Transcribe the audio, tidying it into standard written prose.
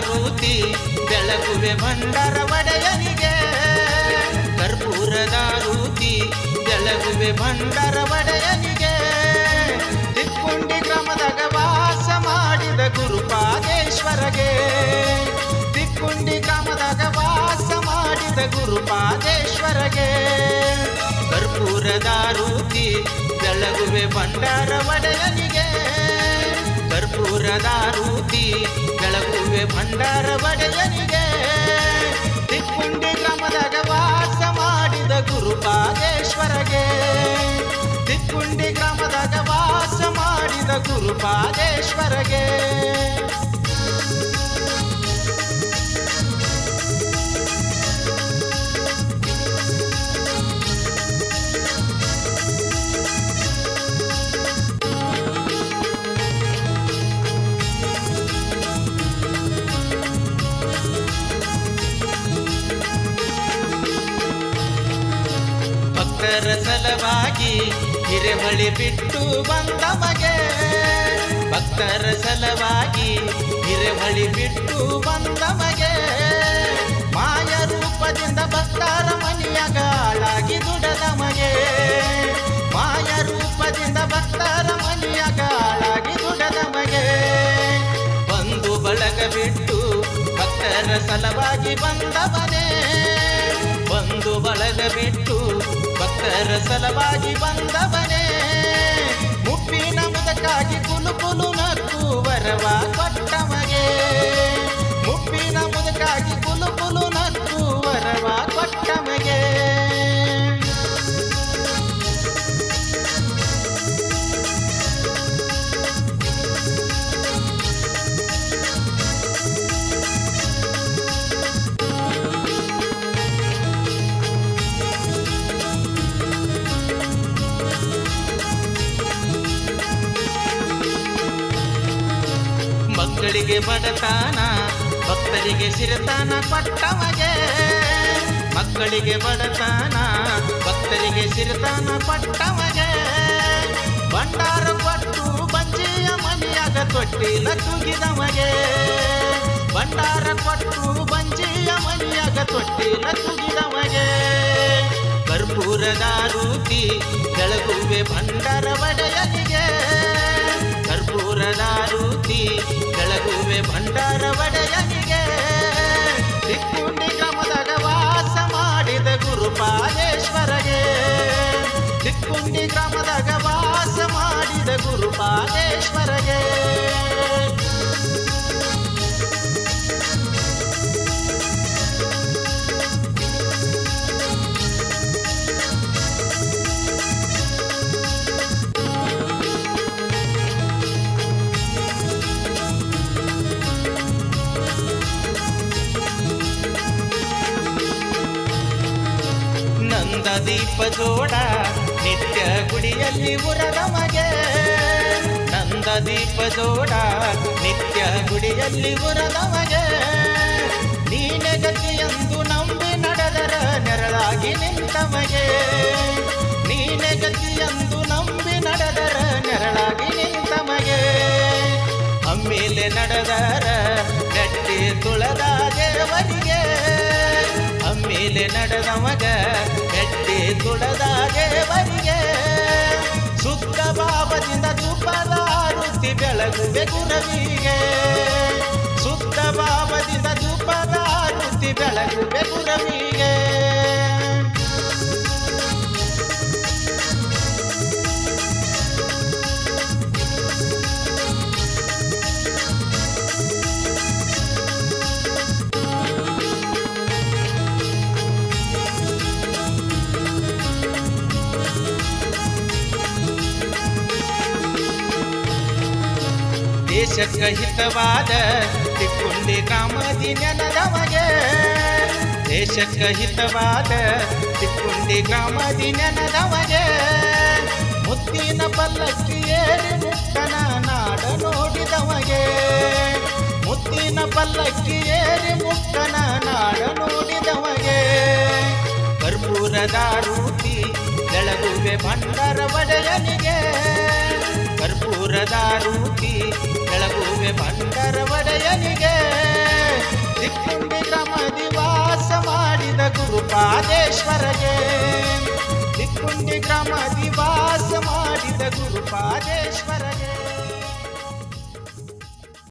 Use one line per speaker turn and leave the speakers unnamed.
ರೂತಿ ಬೆಳಗುವೆ ಭಂಡಾರ ಒಡೆಯನಿಗೆ. ಕರ್ಪೂರದ ರೂತಿ ಬೆಳಗುವೆ ಭಂಡಾರ ಒಡೆಯನಿಗೆ. ತಿಕ್ಕುಂಡಿ ಗ್ರಾಮದಾಗ ವಾಸ ಮಾಡಿದ ಗುರುಪಾದೇಶ್ವರಗೆ. ತಿಕ್ಕುಂಡಿ ಗ್ರಾಮದಾಗ ವಾಸ ಮಾಡಿದ ಗುರುಪಾದೇಶ್ವರಗೆ. ಕರ್ಪೂರದ ರೂತಿ ಬೆಳಗುವೆ ಭಂಡಾರ ಒಡೆಯನಿಗೆ. ಕರ್ಪೂರದ ರೂತಿ ಬೆಳಗುವೆ ಭಂಡಾರ ಒಡೆಯನಿಗೆ. ತಿಕ್ಕುಂಡಿ ಗ್ರಾಮದಾಗ ವಾಸ ಮಾಡಿದ ಗುರುಪಾದೇಶ್ವರಗೆ. ತಿಕ್ಕುಂಡಿ ಗ್ರಾಮದಾಗ ವಾಸ ಮಾಡಿದ ಗುರುಪಾದೇಶ್ವರಗೆ. ಭಕ್ತರ ಸಲವಾಗಿ ಹಿರೇಹೊಳಿ ಬಿಟ್ಟು ಬಂದಮಗೆ. ಭಕ್ತರ ಸಲವಾಗಿ ಹಿರೇಹೊಳಿ ಬಿಟ್ಟು ಬಂದಮಗೆ. ಮಾಯ ರೂಪದಿಂದ ಭಕ್ತರ ಮನೆಯಾಗ ಹಾಳಾಗಿ ದುಡದಮಗೆ. ಮಾಯ ರೂಪದಿಂದ ಭಕ್ತರ ಮನೆಯಾಗ ಹಾಳಾಗಿ ದುಡದಮಗೆ. ಬಂದು ಬಳಗ ಬಿಟ್ಟು ಭಕ್ತರ ಸಲವಾಗಿ ಬಂದವನೇ. ಬಂದು ಬಳಗ ಬಿಟ್ಟು ಭಕ್ತರ ಸಲವಾಗಿ ಬಂದವನೇ. ಮುಪ್ಪಿನ ಮುದಕ್ಕಾಗಿ ಕುಲು ಕುಲು ನಕ್ಕು ವರವ ಕೊಟ್ಟಮಗೆ. ಮುಪ್ಪಿನ ಮುದಕ್ಕಾಗಿ ಕುಲು ಕುಲು ನಕ್ಕು ವರವ ಕೊಟ್ಟಮಗೆ. ಮಕ್ಕಳಿಗೆ ಬಡತಾನ ಭಕ್ತರಿಗೆ ಸಿರತಾನ ಕೊಟ್ಟಮಗೆ. ಮಕ್ಕಳಿಗೆ ಬಡತಾನ ಭಕ್ತರಿಗೆ ಸಿರತಾನ ಕೊಟ್ಟಮಗೆ. ಭಂಡಾರ ಕೊಟ್ಟು ಬಂಜಿಯ ಮನೆಯಾಗ ತೊಟ್ಟಿಲ ತುಗಿದಮಗೆ. ಭಂಡಾರ ಕೊಟ್ಟು ಬಂಜಿಯ ಮನೆಯಾಗ ತೊಟ್ಟಿಲ ತುಗಿದಮಗೆ. ಕರ್ಪೂರದ ರೂತಿ ಬೆಳಗುವೆ ಭಂಡಾರ ಒಡೆಯನಿಗೆ. ಕರ್ಪೂರದ ರೂತಿ ಬೆಳಗುವೆ ಭಂಡಾರ ಒಡೆಯನಿಗೆ. ತಿಕ್ಕುಂಡಿ ಗ್ರಾಮದಾಗ ವಾಸ ಮಾಡಿದ ಗುರುಪಾದೇಶ್ವರಗೆ. ತಿಕ್ಕುಂಡಿ ಗ್ರಾಮದಾಗ ವಾಸ ಮಾಡಿದ ಗುರುಪಾದೇಶ್ವರಗೆ. ನಂದ ದೀಪ ಜೋಡ ನಿತ್ಯ ಗುಡಿಯಲ್ಲಿ ಉರದಮಗೆ. ನಂದ ದೀಪ ಜೋಡ ನಿತ್ಯ ಗುಡಿಯಲ್ಲಿ ಉರದಮಗೆ. ನೀನೆ ಗತಿಯಂದು ನಂಬಿ ನಡೆದರ ನೆರಳಾಗಿ ನಿಂತಮಗೆ. ನೀನೆ ಗತಿಯಂದು ನಂಬಿ ನಡೆದರ ನೆರಳಾಗಿ ನಿಂತಮಗೆ. ಅಮ್ಮೇಲೆ ನಡೆದರ ಗಟ್ಟಿ ತುಳದ ದೇವರಿಗೆ. ಅಮ್ಮೇಲೆ ನಡೆದವಾಗ ಗಟ್ಟಿ ತುಳದ ದೇವರಿಗೆ. ಶುದ್ಧ ಭಾವದಿಂದ ಧೂಪದ ಆರುತಿ ಬೆಳಗುವೆ ಗುರವಿಗೆ. ಶುದ್ಧ ಭಾವದಿಂದ ಧೂಪದ ಆರುತಿ ಬೆಳಗುವೆ ಗುರವಿಗೆ. ದೇಶಕ್ಕೆ ಹಿತವಾದ ತಿಕ್ಕುಂಡಿ ಗ್ರಾಮದಿ ನೆನದಮಗೆ. ದೇಶಕ್ಕೆ ಹಿತವಾದ ತಿಕ್ಕುಂಡಿ ಗ್ರಾಮದಿ ನೆನದಮಗೆ. ಮುತ್ತಿನ ಪಲ್ಲಕ್ಕಿ ಏರಿ ಮುಕ್ಕನ ನಾಡ ನೋಡಿದಮಗೆ. ಮುತ್ತಿನ ಪಲ್ಲಕ್ಕಿ ಏರಿ ಮುಕ್ಕನ ನಾಡ ನೋಡಿದಮಗೆ. ಕರ್ಪೂರದ ರೂತಿ ಬೆಳಗುವೆ ಭಂಡಾರ ಒಡೆಯನಿಗೆ. ಕರ್ಪೂರದ ರೂತಿ ಬೆಳಗುವೆ ಬಂಡರ ಒಡೆಯನಿಗೆ ದಿಕ್ಕುಂಡಿ ಗ್ರಾಮದಿ ವಾಸ ಮಾಡಿದ ಗುರುಪಾದೇಶ್ವರಗೆ ದಿಕ್ಕುಂಡಿ ಗ್ರಾಮದಿ ವಾಸ ಮಾಡಿದ ಗುರುಪಾದೇಶ್ವರಗೆ